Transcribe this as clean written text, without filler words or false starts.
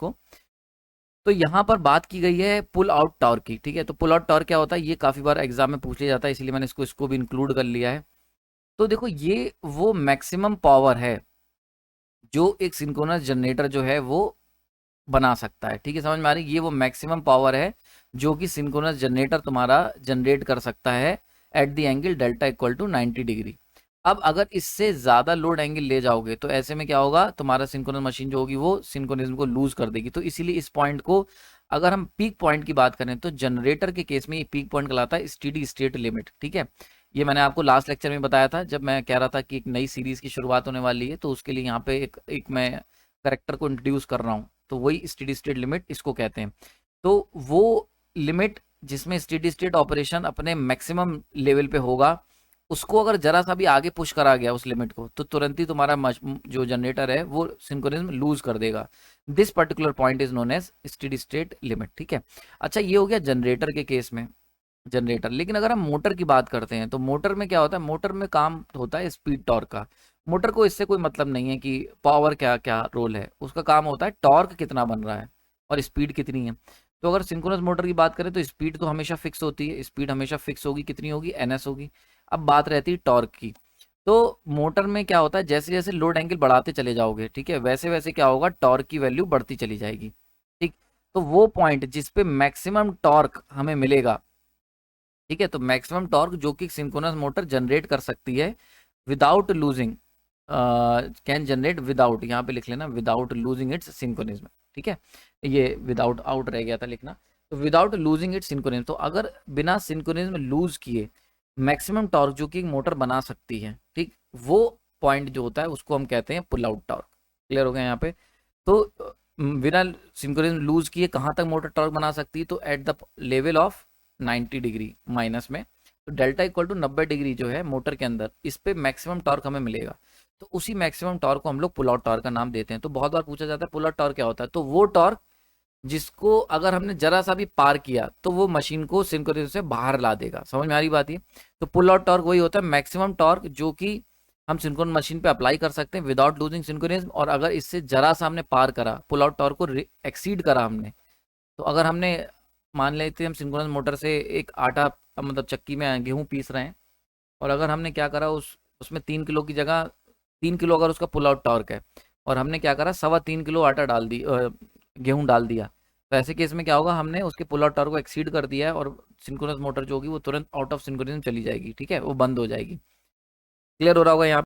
इसको। तो यहाँ पर बात की गई है पुल आउट टॉर्क की, ठीक है। तो पुल आउट टॉर्क क्या होता है, ये काफी बार एग्जाम में पूछ लिया जाता है, इसलिए मैंने इसको भी इंक्लूड कर लिया है। तो देखो ये वो मैक्सिमम पावर है जो एक सिंक्रोनस जनरेटर जो है वो बना सकता है, ठीक है, समझ में आ रही है। ये वो मैक्सिमम पावर है जो कि सिंक्रोनस जनरेटर तुम्हारा जनरेट कर सकता है at the angle delta equal to 90 degree. अब अगर इससे ज्यादा लोड एंगल ले जाओगे तो ऐसे में क्या होगा, तुम्हारा सिंक्रोनस मशीन जो होगी वो सिंक्रोनिज्म को लूज कर देगी। तो इसीलिए इस पॉइंट को अगर हम पीक पॉइंट की बात करें तो जनरेटर के केस में ये पीक पॉइंट कहलाता है स्टेडी स्टेट लिमिट, ठीक है। ये मैंने आपको लास्ट लेक्चर में बताया था जब मैं कह रहा था कि एक नई सीरीज की शुरुआत होने वाली है, तो उसके लिए यहाँ पे एक मैं करेक्टर को इंट्रोड्यूस कर रहा हूँ। तो वही स्टेडी स्टेट लिमिट इसको कहते हैं। तो वो लिमिट जिसमें स्टेडी स्टेट ऑपरेशन अपने मैक्सिमम लेवल पे होगा, उसको अगर जरा सा भी आगे पुश करा गया उस लिमिट को, तो तुरंत ही तुम्हारा जो जनरेटर है वो सिंक्रोनिज्म लूज कर देगा। This particular point is known as steady state limit, ठीक है। अच्छा, ये हो गया जनरेटर के केस में, जनरेटर। लेकिन अगर हम मोटर की बात करते हैं तो मोटर में क्या होता है, मोटर में काम होता है स्पीड टॉर्क का। मोटर को इससे कोई मतलब नहीं है कि पावर क्या क्या रोल है, उसका काम होता है टॉर्क कितना बन रहा है और स्पीड कितनी है। तो अगर सिंक्रोनस मोटर की बात करें तो स्पीड तो हमेशा फिक्स होती है, स्पीड हमेशा फिक्स होगी, कितनी होगी, एनएस होगी। अब बात रहती है टॉर्क की। तो मोटर में क्या होता है, जैसे जैसे लोड एंगल बढ़ाते चले जाओगे, ठीक है, वैसे वैसे क्या होगा, टॉर्क की वैल्यू बढ़ती चली जाएगी, ठीक। तो वो पॉइंट जिसपे मैक्सिमम टॉर्क हमें मिलेगा, ठीक है, तो मैक्सिमम टॉर्क जो कि सिंक्रोनस मोटर जनरेट कर सकती है without losing, can generate without, यहाँ पे लिख लेना विदाउट लूजिंग इट्स सिंक्रोनिज्म, ठीक है। ये विदाउट आउट रह गया था लिखना, तो विदाउट लूजिंग इट्स सिंक्रोनिज्म। तो अगर बिना सिंक्रोनिज्म लूज किए मैक्सिमम टॉर्क जो कि मोटर बना सकती है, ठीक, वो पॉइंट जो होता है उसको हम कहते हैं पुल आउट टॉर्क। क्लियर हो गया यहाँ पे। तो बिना सिंक्रोनिज्म लूज किए कहाँ तक मोटर टॉर्क बना सकती है, तो at the level of 90 degree minus में, तो डेल्टा इक्वल टू 90 डिग्री जो है मोटर के अंदर, इस पे मैक्सिमम टॉर्क हमें मिलेगा। तो उसी मैक्सिमम टॉर्क को हम लोग पुल आउट टॉर्क का नाम देते हैं। तो बहुत बार पूछा जाता है पुल आउट टॉर्क क्या होता है, तो वो टॉर्क जिसको अगर हमने जरा सा भी पार किया तो वो मशीन को सिंक्रोनिज्म से बाहर ला देगा। समझ में आ रही बात ये। तो पुल आउट टॉर्क वही होता है मैक्सिमम टॉर्क जो कि हम सिंक्रोनस मशीन पे अप्लाई कर सकते हैं विदाउट लूजिंग सिंक्रोनिज्म, और अगर इससे जरा सा हमने पार करा, पुल आउट टॉर्क को एक्सीड करा हमने, तो अगर हमने मान लेते हैं हम सिंक्रोनस मोटर से एक आटा, मतलब चक्की में गेहूं पीस रहे हैं, और अगर हमने क्या करा, उसमें 3 किलो की जगह 3 किलो अगर उसका पुल आउट टॉर्क है, और हमने क्या करा 3.25 किलो आटा डाल दी, गेहूं डाल दिया, तो ऐसे केस में क्या होगा, हमने उसके पुल आउट टॉर्क को एक्सीड कर दिया है, और सिंक्रोनस मोटर जो होगी वो तुरंत आउट ऑफ सिंक्रोनिज्म चली जाएगी, ठीक है, वो बंद हो जाएगी। क्लियर हो रहा होगा यहाँ।